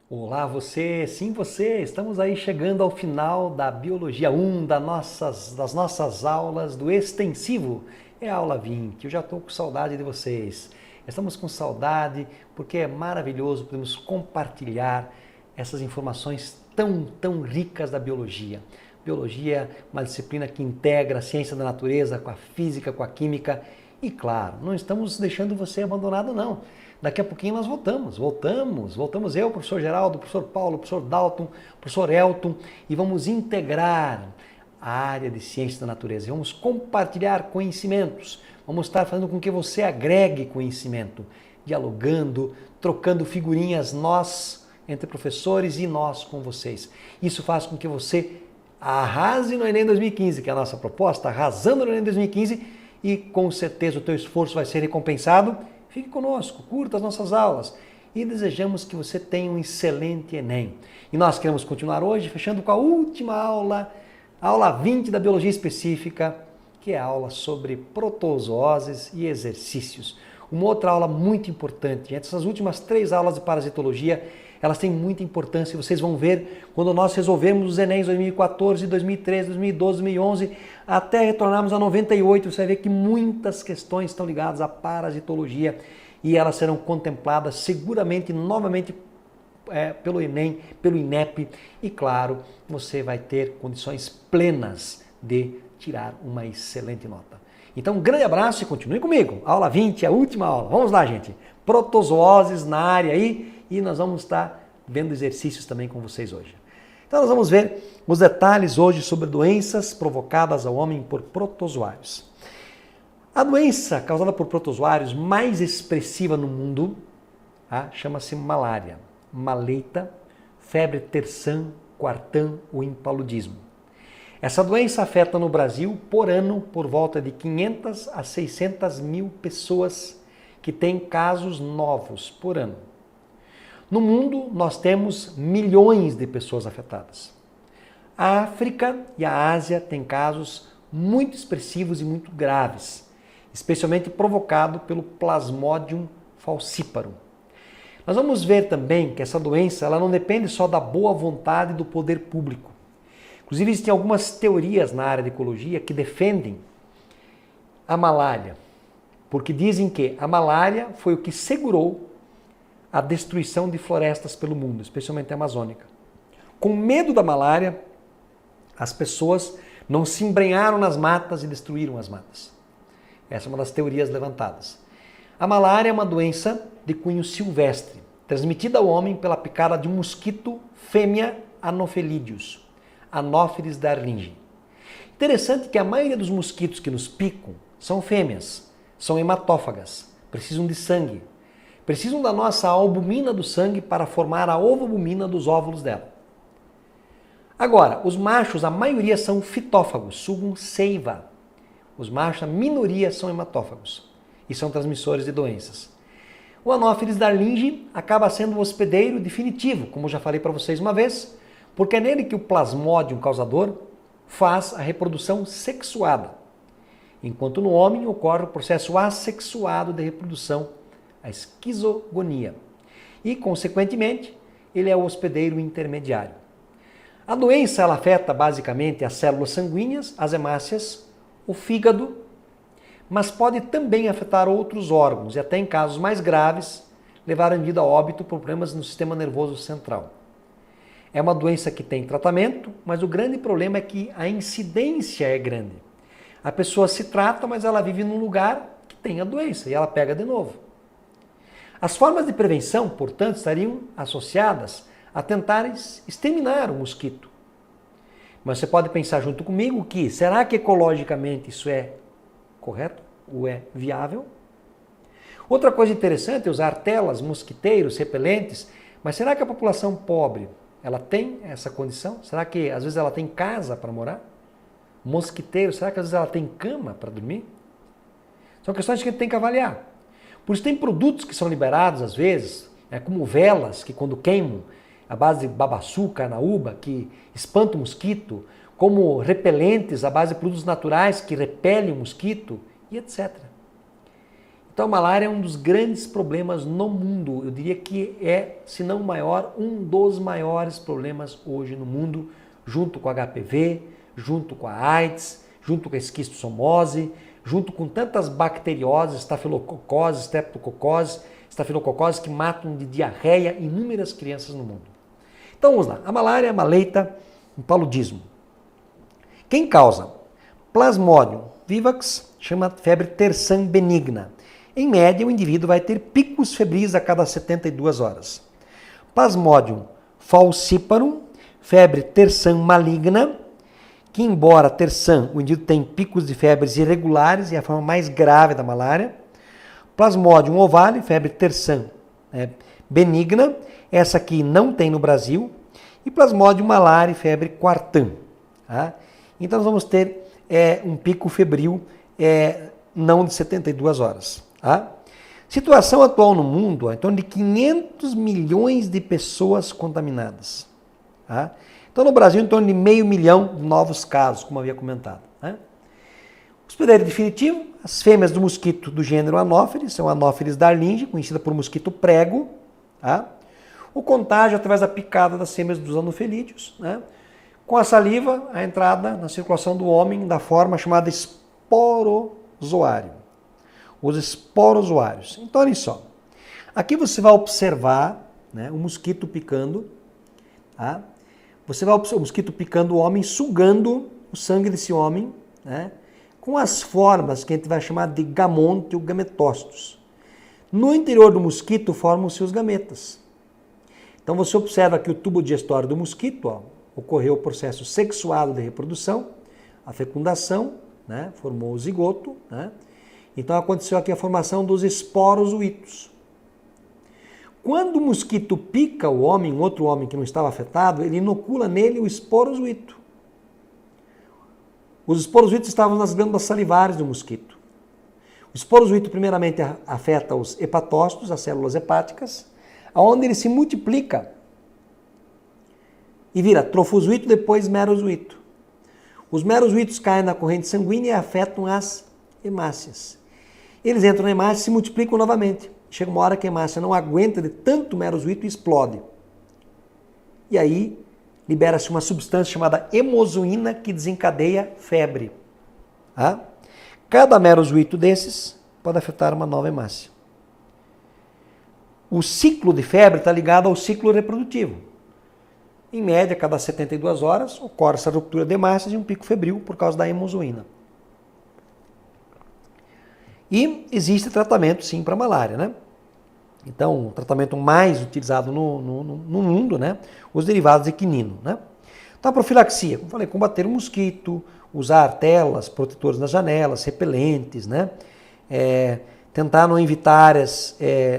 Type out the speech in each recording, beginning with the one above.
Olá você, sim você, estamos aí chegando ao final da Biologia 1 das nossas aulas do extensivo. É a aula 20, eu já estou com saudade de vocês. Estamos com saudade porque é maravilhoso podermos compartilhar essas informações tão ricas da biologia. Biologia é uma disciplina que integra a ciência da natureza com a física, com a química e claro, não estamos deixando você abandonado não. Daqui a pouquinho nós voltamos eu, professor Geraldo, professor Paulo, professor Dalton, professor Elton e vamos integrar a área de ciência da natureza. Vamos compartilhar conhecimentos, vamos estar fazendo com que você agregue conhecimento, dialogando, trocando figurinhas nós, entre professores e nós com vocês. Isso faz com que você arrase no Enem 2015, que é a nossa proposta, arrasando no Enem 2015 e com certeza o teu esforço vai ser recompensado. Fique conosco, curta as nossas aulas e desejamos que você tenha um excelente Enem. E nós queremos continuar hoje fechando com a última aula, a aula 20 da Biologia Específica, que é a aula sobre protozooses e exercícios. Uma outra aula muito importante, gente, essas últimas 3 aulas de parasitologia, elas têm muita importância e vocês vão ver quando nós resolvemos os Enems 2014, 2013, 2012, 2011, até retornarmos a 98, você vai ver que muitas questões estão ligadas à parasitologia e elas serão contempladas seguramente novamente pelo Enem, pelo INEP e claro, você vai ter condições plenas de tirar uma excelente nota. Então um grande abraço e continue comigo. Aula 20, a última aula. Vamos lá, gente. Protozooses na área aí. E nós vamos estar vendo exercícios também com vocês hoje. Então nós vamos ver os detalhes hoje sobre doenças provocadas ao homem por protozoários. A doença causada por protozoários mais expressiva no mundo chama-se malária, maleita, febre terçã, quartã ou impaludismo. Essa doença afeta no Brasil, por ano, por volta de 500 a 600 mil pessoas que têm casos novos por ano. No mundo, nós temos milhões de pessoas afetadas. A África e a Ásia têm casos muito expressivos e muito graves, especialmente provocado pelo Plasmodium falciparum. Nós vamos ver também que essa doença ela não depende só da boa vontade do poder público. Inclusive, existem algumas teorias na área de ecologia que defendem a malária, porque dizem que a malária foi o que segurou a destruição de florestas pelo mundo, especialmente a amazônica. Com medo da malária, as pessoas não se embrenharam nas matas e destruíram as matas. Essa é uma das teorias levantadas. A malária é uma doença de cunho silvestre, transmitida ao homem pela picada de um mosquito fêmea Anopheles, Anopheles darlingi. Interessante que a maioria dos mosquitos que nos picam são fêmeas, são hematófagas, precisam de sangue. Precisam da nossa albumina do sangue para formar a ovobumina dos óvulos dela. Agora, os machos, a maioria são fitófagos, sugam seiva. Os machos, a minoria, são hematófagos e são transmissores de doenças. O Anopheles darlingi acaba sendo o hospedeiro definitivo, como já falei para vocês uma vez, porque é nele que o plasmódio causador faz a reprodução sexuada, enquanto no homem ocorre o processo assexuado de reprodução, a esquizogonia. E, consequentemente, ele é o hospedeiro intermediário. A doença ela afeta basicamente as células sanguíneas, as hemácias, o fígado, mas pode também afetar outros órgãos e até em casos mais graves levar a vida a óbito por problemas no sistema nervoso central. É uma doença que tem tratamento, mas o grande problema é que a incidência é grande. A pessoa se trata, mas ela vive num lugar que tem a doença e ela pega de novo. As formas de prevenção, portanto, estariam associadas a tentar exterminar o mosquito. Mas você pode pensar junto comigo que, será que ecologicamente isso é correto ou é viável? Outra coisa interessante é usar telas, mosquiteiros, repelentes, mas será que a população pobre, ela tem essa condição? Será que às vezes ela tem casa para morar? Mosquiteiro, será que às vezes ela tem cama para dormir? São questões que a gente tem que avaliar. Por isso tem produtos que são liberados às vezes, como velas que quando queimam, à base de babaçu, carnaúba, que espanta o mosquito, como repelentes à base de produtos naturais que repelem o mosquito e etc. Então a malária é um dos grandes problemas no mundo. Eu diria que é, se não o maior, um dos maiores problemas hoje no mundo, junto com a HPV, junto com a AIDS, junto com a esquistossomose, junto com tantas bacterioses, estafilococose, estafilococose que matam de diarreia inúmeras crianças no mundo. Então vamos lá. A malária é uma leita, um paludismo. Quem causa? Plasmodium vivax, chama febre terçã benigna. Em média, o indivíduo vai ter picos febris a cada 72 horas. Plasmodium falciparum, febre terçã maligna, que embora terçã, o indivíduo tem picos de febres irregulares, é a forma mais grave da malária. Plasmodium ovale, febre terçã benigna, essa aqui não tem no Brasil. E Plasmodium malare, febre quartã. Tá? Então nós vamos ter um pico febril não de 72 horas. Tá? Situação atual no mundo, em torno de 500 milhões de pessoas contaminadas. Tá? Então no Brasil, em torno de 500 mil de novos casos, como havia comentado. Tá? Hospedeiro definitivo, as fêmeas do mosquito do gênero Anopheles, são Anopheles darlingi, conhecida por mosquito prego. Tá? O contágio através da picada das fêmeas dos anofelídeos. Né? Com a saliva, a entrada na circulação do homem da forma chamada esporozoário. Os esporozoários. Então, olha só. Aqui você vai observar, né, o mosquito picando. Tá? Você vai observar o mosquito picando o homem, sugando o sangue desse homem, né, com as formas que a gente vai chamar de gamonte ou gametócitos. No interior do mosquito formam os seus gametas. Então você observa que o tubo digestório do mosquito, ó, ocorreu o processo sexuado de reprodução, a fecundação, né, formou o zigoto, né? Então aconteceu aqui a formação dos esporozoítos. Quando o mosquito pica o homem, outro homem que não estava afetado, ele inocula nele o esporozoíto. Os esporozoítos estavam nas glândulas salivares do mosquito. O esporozoíto primeiramente afeta os hepatócitos, as células hepáticas, onde ele se multiplica e vira trofozoíto, depois merozoíto. Os merozoítos caem na corrente sanguínea e afetam as hemácias. Eles entram na hemácia e se multiplicam novamente. Chega uma hora que a hemácia não aguenta de tanto merozoíto e explode. E aí libera-se uma substância chamada hemozoína que desencadeia febre. Tá? Cada merozoíto desses pode afetar uma nova hemácia. O ciclo de febre está ligado ao ciclo reprodutivo. Em média, a cada 72 horas, ocorre essa ruptura de hemácias e um pico febril por causa da hemozoína. E existe tratamento, sim, para malária, né? Então, o tratamento mais utilizado no mundo, né? Os derivados de quinino, né? Então, a profilaxia, como falei, combater o mosquito, usar telas, protetores nas janelas, repelentes, né? Tentar não evitar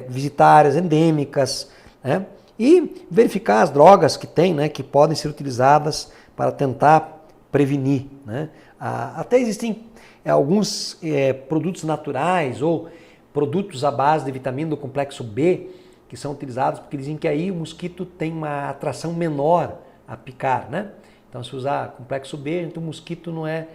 visitar áreas endêmicas, né? E verificar as drogas que tem, né? Que podem ser utilizadas para tentar prevenir, né? Até existem alguns produtos naturais ou produtos à base de vitamina do complexo B que são utilizados porque dizem que aí o mosquito tem uma atração menor a picar, né? Então se usar complexo B, então o mosquito não é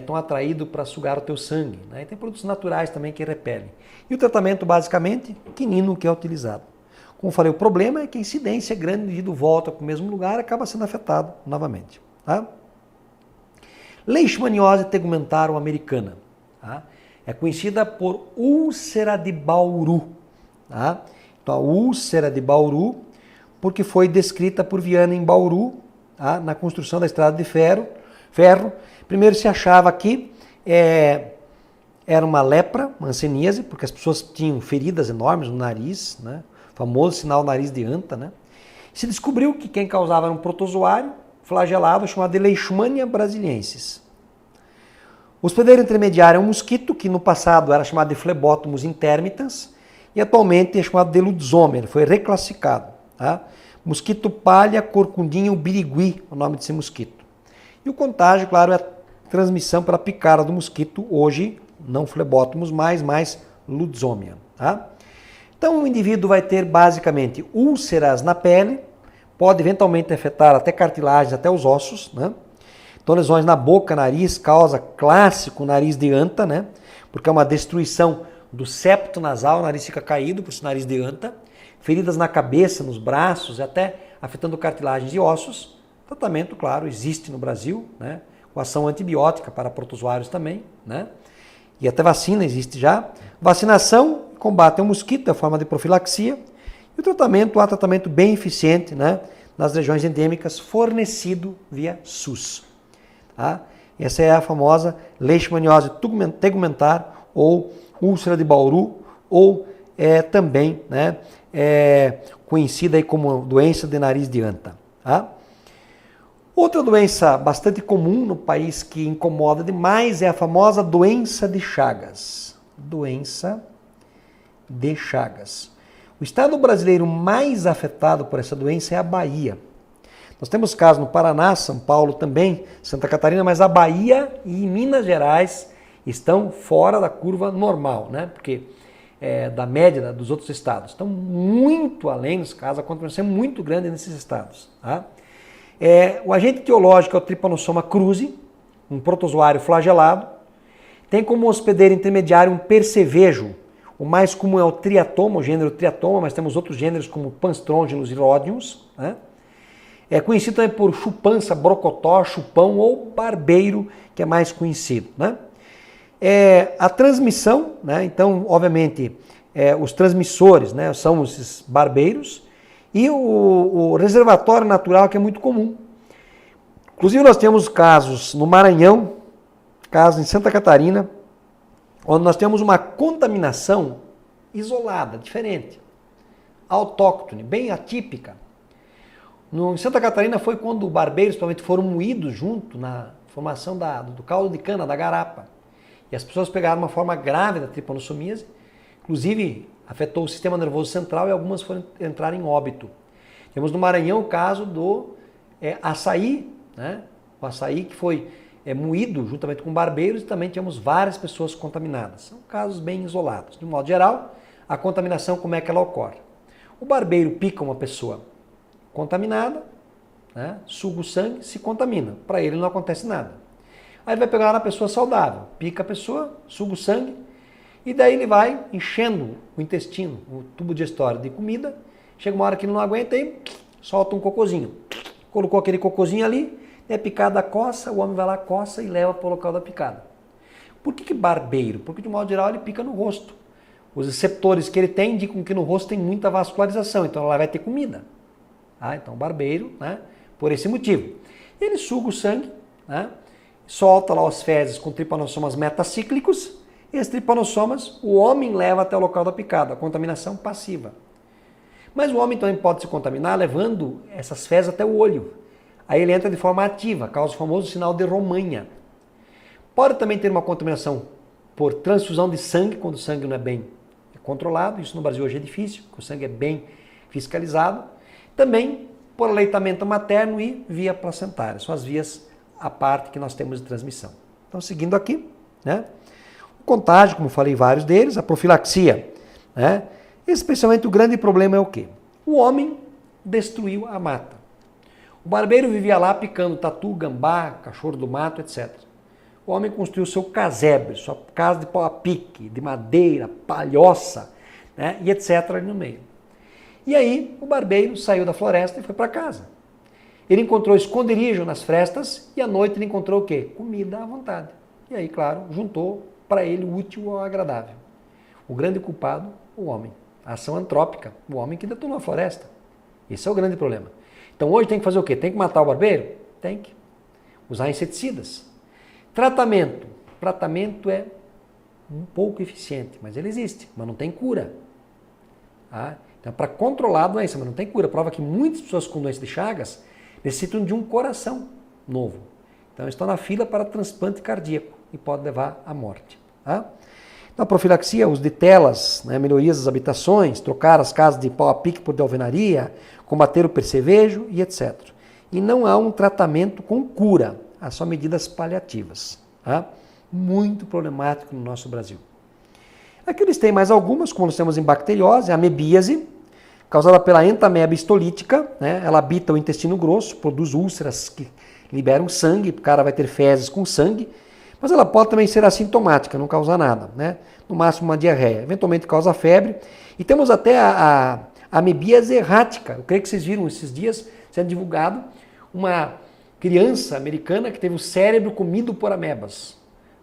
tão atraído para sugar o teu sangue, né? E tem produtos naturais também que repelem. E o tratamento basicamente, quinino que é utilizado. Como falei, o problema é que a incidência é grande, o indivíduo volta para o mesmo lugar e acaba sendo afetado novamente. Tá? Leishmaniose tegumentarum americana. Tá? É conhecida por úlcera de Bauru. Tá? Então, a úlcera de Bauru, porque foi descrita por Viana em Bauru, tá? Na construção da estrada de ferro. Primeiro se achava que era uma lepra, uma hanseníase, porque as pessoas tinham feridas enormes no nariz, né? O famoso sinal nariz de anta. Né? Se descobriu que quem causava era um protozoário flagelado chamado de Leishmania brasiliensis. O hospedeiro intermediário é um mosquito que no passado era chamado de Phlebotomus intermitans e atualmente é chamado de Lutzomia, ele foi reclassificado. Tá? Mosquito palha corcundinho birigui, o nome desse mosquito. E o contágio, claro, é a transmissão pela picada do mosquito, hoje não Phlebotomus mais Lutzomia. Tá? Então o indivíduo vai ter basicamente úlceras na pele, pode eventualmente afetar até cartilagens, até os ossos, né? Então lesões na boca, nariz, causa clássico nariz de anta, né? Porque é uma destruição do septo nasal, o nariz fica caído, por isso nariz de anta, feridas na cabeça, nos braços, até afetando cartilagens e ossos. Tratamento, claro, existe no Brasil, né? Com ação antibiótica para protozoários também, né? E até vacina existe já. Vacinação, combate ao mosquito, é forma de profilaxia. E o tratamento, há tratamento bem eficiente, né? Nas regiões endêmicas, fornecido via SUS. Tá? Essa é a famosa leishmaniose tegumentar ou úlcera de Bauru, ou também, né, conhecida aí como doença de nariz de anta. Tá? Outra doença bastante comum no país que incomoda demais é a famosa doença de Chagas. Doença de Chagas. O estado brasileiro mais afetado por essa doença é a Bahia. Nós temos casos no Paraná, São Paulo também, Santa Catarina, mas a Bahia e Minas Gerais estão fora da curva normal, né? Porque da média dos outros estados. Estão muito além dos casos, a contaminação é muito grande nesses estados. Tá? O agente etiológico é o Trypanosoma cruzi, um protozoário flagelado. Tem como hospedeiro intermediário um percevejo. O mais comum é o triatoma, o gênero triatoma, mas temos outros gêneros como Panstrongylos e Rhodiums. Né? É conhecido também por chupança, brocotó, chupão ou barbeiro, que é mais conhecido. Né? A transmissão, né? Então, obviamente, os transmissores, né, são esses barbeiros, e o reservatório natural, que é muito comum. Inclusive, nós temos casos no Maranhão, casos em Santa Catarina, onde nós temos uma contaminação isolada, diferente, autóctone, bem atípica. Em Santa Catarina foi quando barbeiros provavelmente foram moídos junto na formação do caldo de cana, da garapa. E as pessoas pegaram uma forma grave da tripanossomíase, inclusive afetou o sistema nervoso central e algumas foram entrar em óbito. Temos no Maranhão o caso do açaí, né? O açaí que foi moído juntamente com barbeiros, e também tínhamos várias pessoas contaminadas. São casos bem isolados. De um modo geral, a contaminação, como é que ela ocorre? O barbeiro pica uma pessoa contaminada, né? Suga o sangue, se contamina. Para ele não acontece nada. Aí ele vai pegar uma pessoa saudável, pica a pessoa, suga o sangue, e daí ele vai enchendo o intestino, o tubo digestório de comida. Chega uma hora que ele não aguenta e solta um cocôzinho. Colocou aquele cocôzinho ali, é picada, coça, o homem vai lá, coça e leva para o local da picada. Por que barbeiro? Porque de modo geral ele pica no rosto. Os receptores que ele tem indicam que no rosto tem muita vascularização, então ela vai ter comida. Então barbeiro, né, por esse motivo. Ele suga o sangue, né, solta lá as fezes com tripanossomas metacíclicos, e esses tripanossomas o homem leva até o local da picada, a contaminação passiva. Mas o homem também pode se contaminar levando essas fezes até o olho. Aí ele entra de forma ativa, causa o famoso sinal de Romanha. Pode também ter uma contaminação por transfusão de sangue, quando o sangue não é bem controlado. Isso no Brasil hoje é difícil, porque o sangue é bem fiscalizado. Também por aleitamento materno e via placentária. São as vias à parte que nós temos de transmissão. Então, seguindo aqui, né? O contágio, como falei, vários deles, a profilaxia, né? Especialmente o grande problema é o quê? O homem destruiu a mata. O barbeiro vivia lá picando tatu, gambá, cachorro do mato, etc. O homem construiu seu casebre, sua casa de pau a pique, de madeira, palhoça, né? E etc. ali no meio. E aí o barbeiro saiu da floresta e foi para casa. Ele encontrou esconderijo nas frestas e à noite ele encontrou o quê? Comida à vontade. E aí, claro, juntou para ele o útil ao agradável. O grande culpado, o homem. A ação antrópica, o homem que detonou a floresta. Esse é o grande problema. Então hoje tem que fazer o quê? Tem que matar o barbeiro? Tem que. Usar inseticidas. Tratamento. Tratamento é um pouco eficiente, mas ele existe, mas não tem cura. Então, para controlar a doença, mas não tem cura. Prova que muitas pessoas com doença de Chagas necessitam de um coração novo. Então, estão na fila para transplante cardíaco e pode levar à morte. Então, a profilaxia, uso de telas, né, melhorias das habitações, trocar as casas de pau a pique por de alvenaria, combater o percevejo e etc. E não há um tratamento com cura, há só medidas paliativas. Muito problemático no nosso Brasil. Aqui eles têm mais algumas, como nós temos em bacteriose, a amebíase, causada pela entameba histolítica, né? Ela habita o intestino grosso, produz úlceras que liberam sangue, o cara vai ter fezes com sangue, Mas ela pode também ser assintomática, não causar nada, né? No máximo uma diarreia. Eventualmente causa febre. E temos até a amebíase errática. Eu creio que vocês viram esses dias sendo divulgado uma criança americana que teve o cérebro comido por amebas.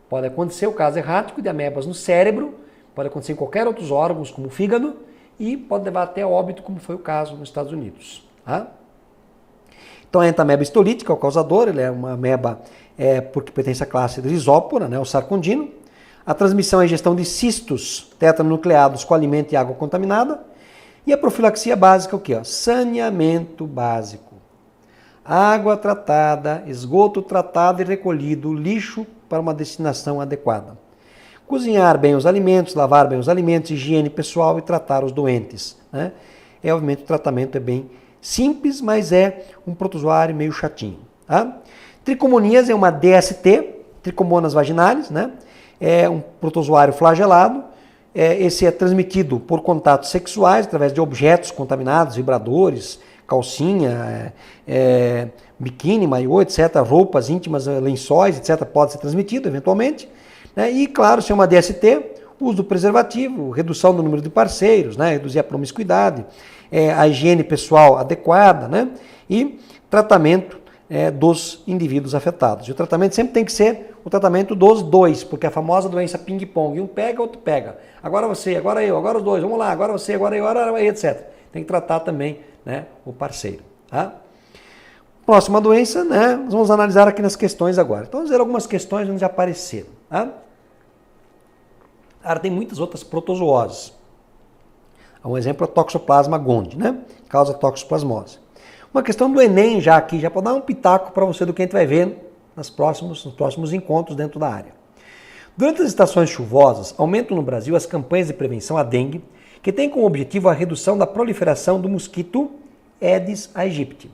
Pode acontecer o caso errático de amebas no cérebro, pode acontecer em qualquer outros órgãos, como o fígado, e pode levar até óbito, como foi o caso nos Estados Unidos. Tá? Então a entameba histolítica é o causador, ele é uma ameba porque pertence à classe Rhizopora, né, o sarcondino. A transmissão é a ingestão de cistos tetranucleados com alimento e água contaminada. E a profilaxia básica, o quê? Saneamento básico. Água tratada, esgoto tratado e recolhido, lixo para uma destinação adequada. Cozinhar bem os alimentos, lavar bem os alimentos, higiene pessoal e tratar os doentes. Né? Obviamente o tratamento é bem simples, mas é um protozoário meio chatinho. Tá? Tricomoníase é uma DST, Tricomonas vaginalis, né? É um protozoário flagelado. Esse é transmitido por contatos sexuais, através de objetos contaminados, vibradores, calcinha, biquíni, maiô, etc., roupas íntimas, lençóis, etc., pode ser transmitido eventualmente. Né? E, claro, se é uma DST, uso do preservativo, redução do número de parceiros, né? Reduzir a promiscuidade, a higiene pessoal adequada, né? E tratamento dos indivíduos afetados. E o tratamento sempre tem que ser o tratamento dos dois, porque a famosa doença ping-pong, um pega, outro pega. Agora você, agora eu, agora os dois, vamos lá, agora você, agora eu, agora eu, etc. Tem que tratar também, né, o parceiro. Tá? Próxima doença, né, nós vamos analisar aqui nas questões agora. Então, vamos ver algumas questões onde já apareceram. Tá? Tem muitas outras protozooses. Um exemplo é a Toxoplasma gondii, né? Causa toxoplasmose. Uma questão do Enem já aqui, já para dar um pitaco para você do que a gente vai ver nos próximos encontros dentro da área. Durante as estações chuvosas, aumentam no Brasil as campanhas de prevenção à dengue, que têm como objetivo a redução da proliferação do mosquito Aedes aegypti,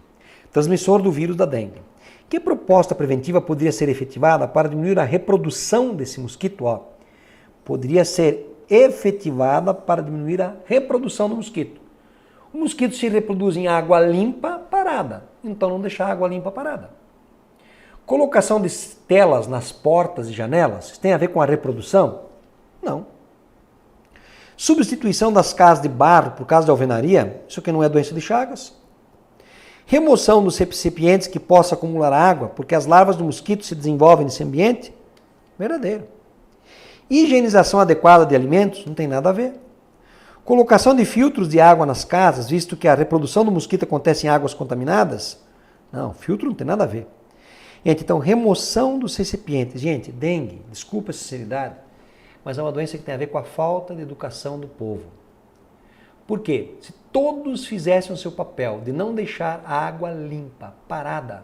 transmissor do vírus da dengue. Que proposta preventiva poderia ser efetivada para diminuir a reprodução desse mosquito? Poderia ser efetivada para diminuir a reprodução do mosquito. O mosquito se reproduz em água limpa parada, então não deixar a água limpa parada. Colocação de telas nas portas e janelas, isso tem a ver com a reprodução? Não. Substituição das casas de barro por casa de alvenaria, isso aqui não é doença de Chagas. Remoção dos recipientes que possa acumular água, porque as larvas do mosquito se desenvolvem nesse ambiente? Verdadeiro. Higienização adequada de alimentos? Não tem nada a ver. Colocação de filtros de água nas casas, visto que a reprodução do mosquito acontece em águas contaminadas? Não, filtro não tem nada a ver. Gente, então, remoção dos recipientes. Gente, dengue, desculpa a sinceridade, mas é uma doença que tem a ver com a falta de educação do povo. Por quê? Se todos fizessem o seu papel de não deixar a água limpa, parada,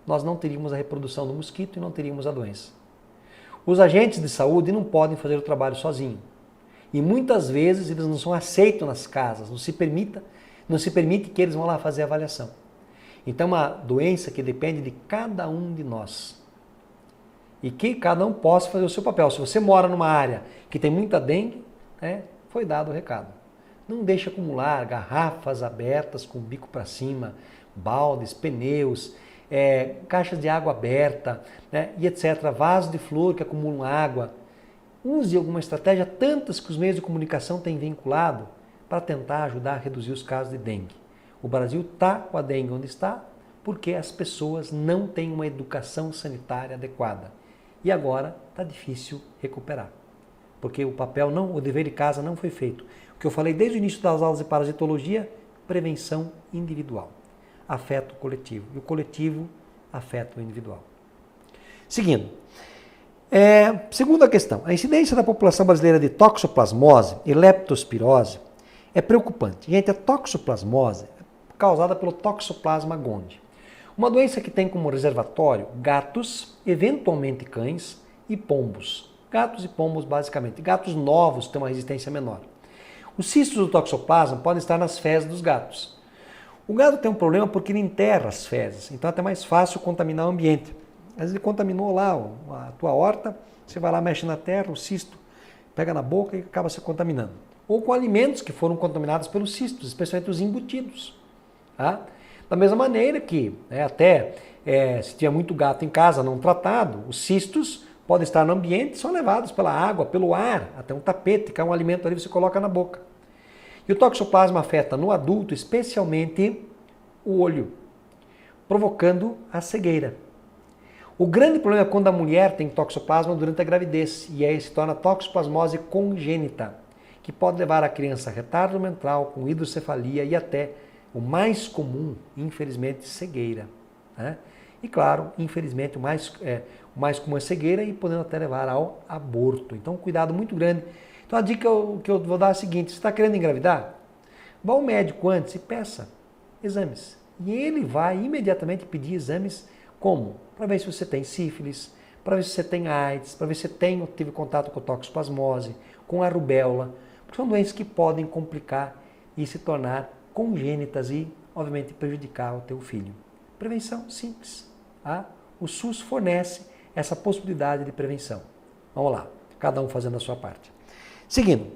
nós não teríamos a reprodução do mosquito e não teríamos a doença. Os agentes de saúde não podem fazer o trabalho sozinhos. E muitas vezes eles não são aceitos nas casas, não se permite que eles vão lá fazer a avaliação. Então é uma doença que depende de cada um de nós. E que cada um possa fazer o seu papel. Se você mora numa área que tem muita dengue, foi dado o recado. Não deixe acumular garrafas abertas com o bico para cima, baldes, pneus, caixas de água aberta, né, e etc. Vasos de flor que acumulam água. Use alguma estratégia, tantas que os meios de comunicação têm vinculado para tentar ajudar a reduzir os casos de dengue. O Brasil está com a dengue onde está porque as pessoas não têm uma educação sanitária adequada. E agora está difícil recuperar. Porque o dever de casa não foi feito. O que eu falei desde o início das aulas de parasitologia, prevenção individual. Afeta o coletivo. E o coletivo afeta o individual. Seguindo. Segunda questão. A incidência da população brasileira de toxoplasmose e leptospirose é preocupante. Gente, a toxoplasmose é causada pelo Toxoplasma gondii. Uma doença que tem como reservatório gatos, eventualmente cães e pombos. Gatos e pombos, basicamente. Gatos novos têm uma resistência menor. Os cistos do toxoplasma podem estar nas fezes dos gatos. O gato tem um problema porque ele enterra as fezes, então é até mais fácil contaminar o ambiente. Às vezes ele contaminou lá a tua horta, você vai lá, mexe na terra, o cisto pega na boca e acaba se contaminando. Ou com alimentos que foram contaminados pelos cistos, especialmente os embutidos. Tá? Da mesma maneira que Se tinha muito gato em casa não tratado, os cistos podem estar no ambiente e são levados pela água, pelo ar, até um tapete, cai um alimento ali, você coloca na boca. E o toxoplasma afeta no adulto especialmente o olho, provocando a cegueira. O grande problema é quando a mulher tem toxoplasma durante a gravidez e aí se torna toxoplasmose congênita, que pode levar a criança a retardo mental, com hidrocefalia e até o mais comum, infelizmente, cegueira. Né? E claro, infelizmente, o mais comum é cegueira e podendo até levar ao aborto. Então, cuidado muito grande. Então, a dica que eu vou dar é a seguinte: você está querendo engravidar? Vá ao médico antes e peça exames. E ele vai imediatamente pedir exames como? Para ver se você tem sífilis, para ver se você tem AIDS, para ver se você teve contato com toxoplasmose, com a rubéola, porque são doenças que podem complicar e se tornar congênitas e, obviamente, prejudicar o teu filho. Prevenção simples. Tá? O SUS fornece essa possibilidade de prevenção. Vamos lá, cada um fazendo a sua parte. Seguindo.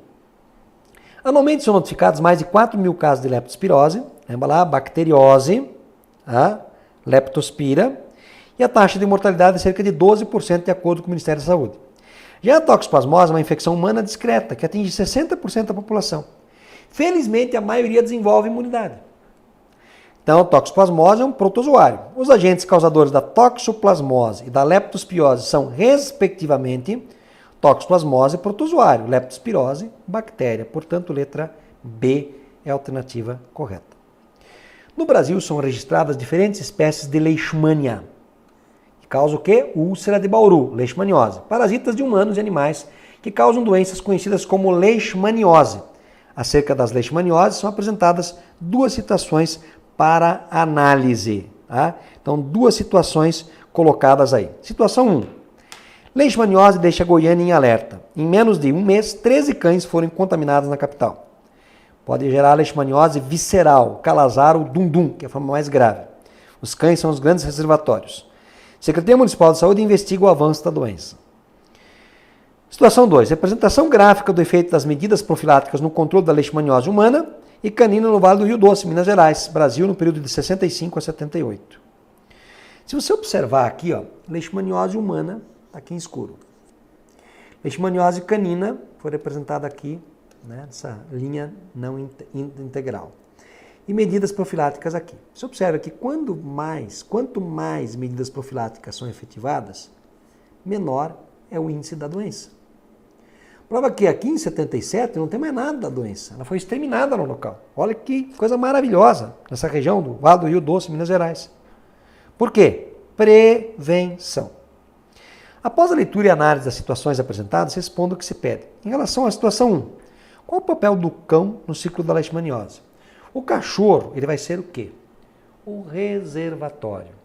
Anualmente são notificados mais de 4 mil casos de leptospirose, lembra lá, bacteriose, leptospira, e a taxa de mortalidade é cerca de 12% de acordo com o Ministério da Saúde. Já a toxoplasmose é uma infecção humana discreta, que atinge 60% da população. Felizmente, a maioria desenvolve imunidade. Então, a toxoplasmose é um protozoário. Os agentes causadores da toxoplasmose e da leptospirose são, respectivamente, toxoplasmose, protozoário, leptospirose, bactéria. Portanto, letra B é a alternativa correta. No Brasil, são registradas diferentes espécies de leishmania, que causam o quê? Úlcera de Bauru, leishmaniose. Parasitas de humanos e animais que causam doenças conhecidas como leishmaniose. Acerca das leishmanioses, são apresentadas duas situações para análise. Tá? Então, duas situações colocadas aí. Situação 1. Leishmaniose deixa Goiânia em alerta. Em menos de um mês, 13 cães foram contaminados na capital. Pode gerar leishmaniose visceral, calazar ou dundum, que é a forma mais grave. Os cães são os grandes reservatórios. A Secretaria Municipal de Saúde investiga o avanço da doença. Situação 2. Representação gráfica do efeito das medidas profiláticas no controle da leishmaniose humana e canina no Vale do Rio Doce, Minas Gerais, Brasil, no período de 65 a 78. Se você observar aqui, leishmaniose humana, aqui em escuro. Leishmaniose canina foi representada aqui, nessa linha não integral. E medidas profiláticas aqui. Você observa que quanto mais medidas profiláticas são efetivadas, menor é o índice da doença. Prova que aqui em 77 não tem mais nada da doença. Ela foi exterminada no local. Olha que coisa maravilhosa nessa região do Vale do Rio Doce, Minas Gerais. Por quê? Prevenção. Após a leitura e análise das situações apresentadas, responda o que se pede. Em relação à situação 1, qual o papel do cão no ciclo da leishmaniose? O cachorro, ele vai ser o quê? O reservatório.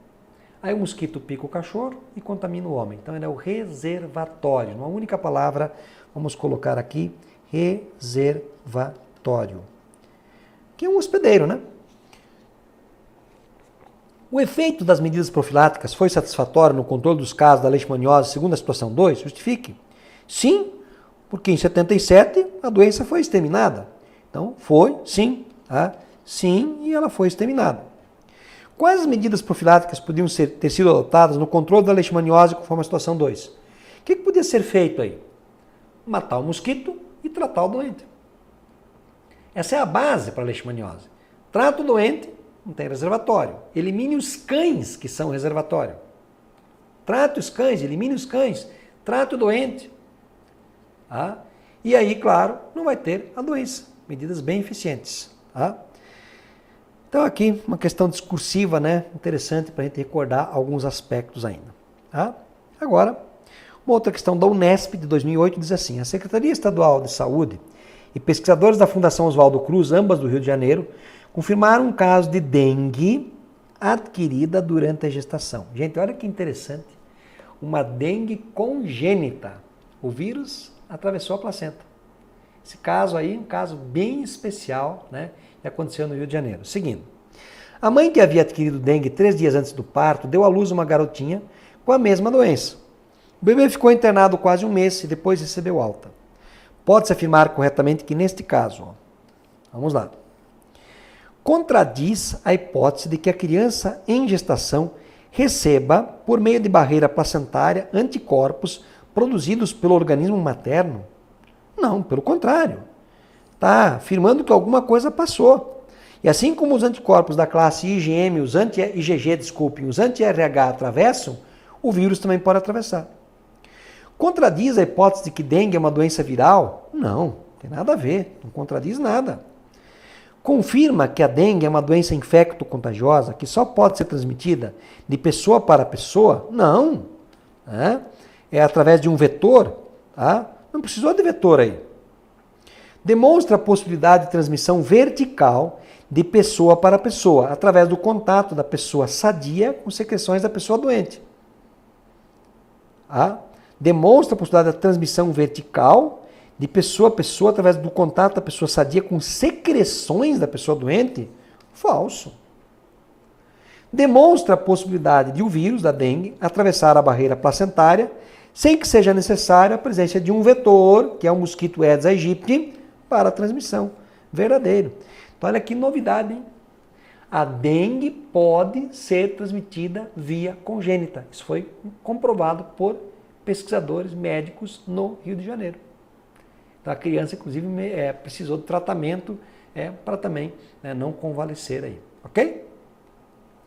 Aí o mosquito pica o cachorro e contamina o homem. Então ele é o reservatório. Uma única palavra, vamos colocar aqui, reservatório. Que é um hospedeiro, né? O efeito das medidas profiláticas foi satisfatório no controle dos casos da leishmaniose segundo a situação 2? Justifique. Sim, porque em 77 a doença foi exterminada. Então foi, sim, sim, e ela foi exterminada. Quais as medidas profiláticas podiam ter sido adotadas no controle da leishmaniose conforme a situação 2? O que podia ser feito aí? Matar o mosquito e tratar o doente. Essa é a base para a leishmaniose. Trata o doente, não tem reservatório. Elimine os cães que são reservatório. Trate os cães, elimine os cães. Trate o doente. E aí, claro, não vai ter a doença. Medidas bem eficientes. Então aqui uma questão discursiva, né? Interessante para a gente recordar alguns aspectos ainda. Agora, uma outra questão da Unesp de 2008 diz assim: a Secretaria Estadual de Saúde e pesquisadores da Fundação Oswaldo Cruz, ambas do Rio de Janeiro, confirmaram um caso de dengue adquirida durante a gestação. Gente, olha que interessante. Uma dengue congênita. O vírus atravessou a placenta. Esse caso aí, um caso bem especial, né? Que aconteceu no Rio de Janeiro. Seguindo. A mãe que havia adquirido dengue 3 dias antes do parto deu à luz uma garotinha com a mesma doença. O bebê ficou internado quase um mês e depois recebeu alta. Pode-se afirmar corretamente que neste caso, vamos lá, contradiz a hipótese de que a criança em gestação receba, por meio de barreira placentária, anticorpos produzidos pelo organismo materno? Não, pelo contrário. Está afirmando que alguma coisa passou. E assim como os anticorpos da classe IgM, os anti-IgG, desculpem, os anti-RH atravessam, o vírus também pode atravessar. Contradiz a hipótese de que dengue é uma doença viral? Não, tem nada a ver, não contradiz nada. Confirma que a dengue é uma doença infecto-contagiosa que só pode ser transmitida de pessoa para pessoa? Não. É através de um vetor? Tá? Não precisou de vetor aí. Demonstra a possibilidade de transmissão vertical de pessoa para pessoa, através do contato da pessoa sadia com secreções da pessoa doente. Demonstra a possibilidade da transmissão vertical de pessoa a pessoa através do contato da pessoa sadia com secreções da pessoa doente? Falso. Demonstra a possibilidade de o vírus da dengue atravessar a barreira placentária sem que seja necessária a presença de um vetor, que é o mosquito Aedes aegypti, para a transmissão. Verdadeiro. Então olha que novidade, hein? A dengue pode ser transmitida via congênita. Isso foi comprovado por pesquisadores médicos no Rio de Janeiro. Então a criança, inclusive, precisou de tratamento para também não convalescer aí. Ok?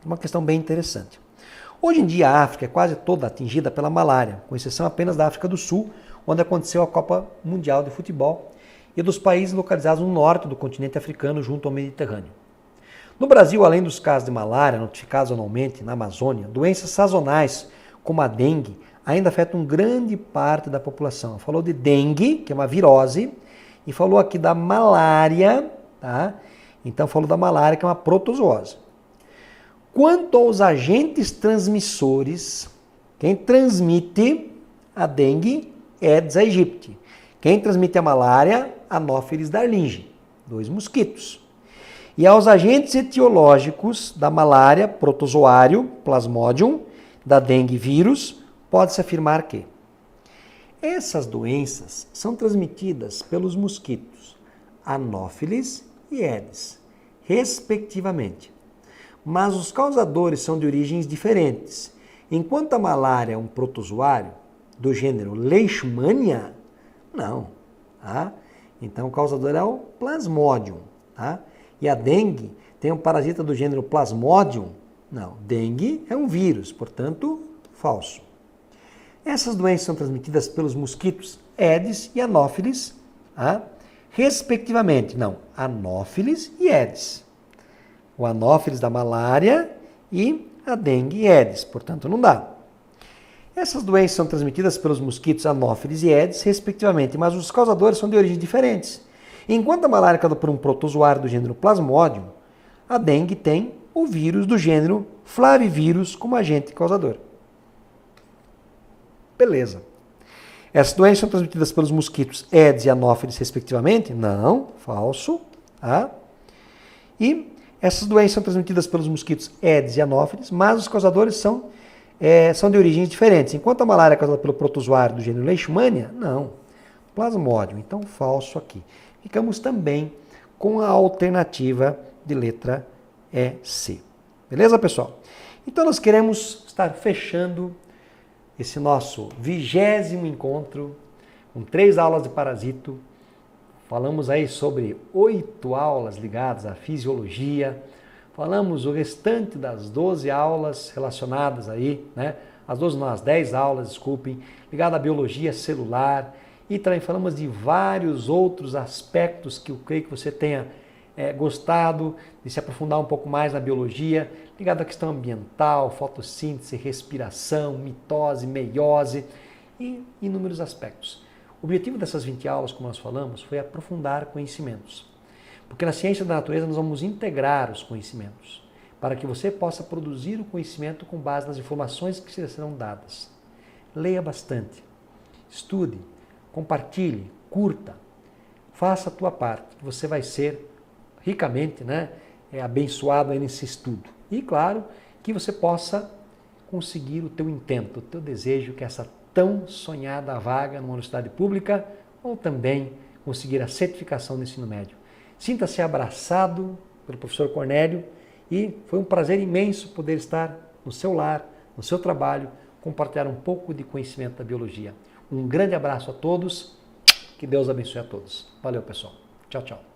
Uma questão bem interessante. Hoje em dia a África é quase toda atingida pela malária, com exceção apenas da África do Sul, onde aconteceu a Copa Mundial de Futebol, e dos países localizados no norte do continente africano, junto ao Mediterrâneo. No Brasil, além dos casos de malária notificados anualmente na Amazônia, doenças sazonais, como a dengue, ainda afetam grande parte da população. Falou de dengue, que é uma virose, e falou aqui da malária, tá? Então falou da malária, que é uma protozoose. Quanto aos agentes transmissores, quem transmite a dengue é Aedes aegypti. Quem transmite a malária, Anopheles darlingi, 2 mosquitos. E aos agentes etiológicos da malária, protozoário, Plasmodium, da dengue vírus, pode-se afirmar que essas doenças são transmitidas pelos mosquitos Anopheles e Aedes, respectivamente. Mas os causadores são de origens diferentes. Enquanto a malária é um protozoário do gênero Leishmania, não. Tá? Então o causador é o Plasmodium. Tá? E a dengue tem um parasita do gênero Plasmodium? Não. Dengue é um vírus, portanto, falso. Essas doenças são transmitidas pelos mosquitos Aedes e Anopheles, tá? Respectivamente. Não, Anopheles e Aedes. O Anopheles da malária e a dengue e Aedes, portanto não dá. Essas doenças são transmitidas pelos mosquitos Anopheles e Aedes, respectivamente, mas os causadores são de origens diferentes. Enquanto a malária é causada por um protozoário do gênero Plasmodium, a dengue tem o vírus do gênero Flavivírus como agente causador. Beleza. Essas doenças são transmitidas pelos mosquitos Aedes e Anopheles, respectivamente? Não, falso. Tá? E essas doenças são transmitidas pelos mosquitos Aedes e Anopheles, mas os causadores são de origens diferentes. Enquanto a malária é causada pelo protozoário do gênero Leishmania, não. Plasmodium, então falso aqui. Ficamos também com a alternativa de letra C. Beleza, pessoal? Então nós queremos estar fechando esse nosso 20º encontro com 3 aulas de parasito. Falamos aí sobre 8 aulas ligadas à fisiologia. Falamos o restante das 12 aulas relacionadas aí, né? As 12 não, as 10 aulas, desculpem, ligadas à biologia celular. E também falamos de vários outros aspectos que eu creio que você tenha gostado de se aprofundar um pouco mais na biologia, ligado à questão ambiental, fotossíntese, respiração, mitose, meiose e inúmeros aspectos. O objetivo dessas 20 aulas, como nós falamos, foi aprofundar conhecimentos. Porque na ciência da natureza nós vamos integrar os conhecimentos, para que você possa produzir o conhecimento com base nas informações que serão dadas. Leia bastante, estude, compartilhe, curta, faça a tua parte, que você vai ser ricamente abençoado aí nesse estudo. E claro, que você possa conseguir o teu intento, o teu desejo, que é essa tão sonhada vaga numa universidade pública, ou também conseguir a certificação do ensino médio. Sinta-se abraçado pelo professor Cornélio e foi um prazer imenso poder estar no seu lar, no seu trabalho, compartilhar um pouco de conhecimento da biologia. Um grande abraço a todos, que Deus abençoe a todos. Valeu, pessoal. Tchau, tchau.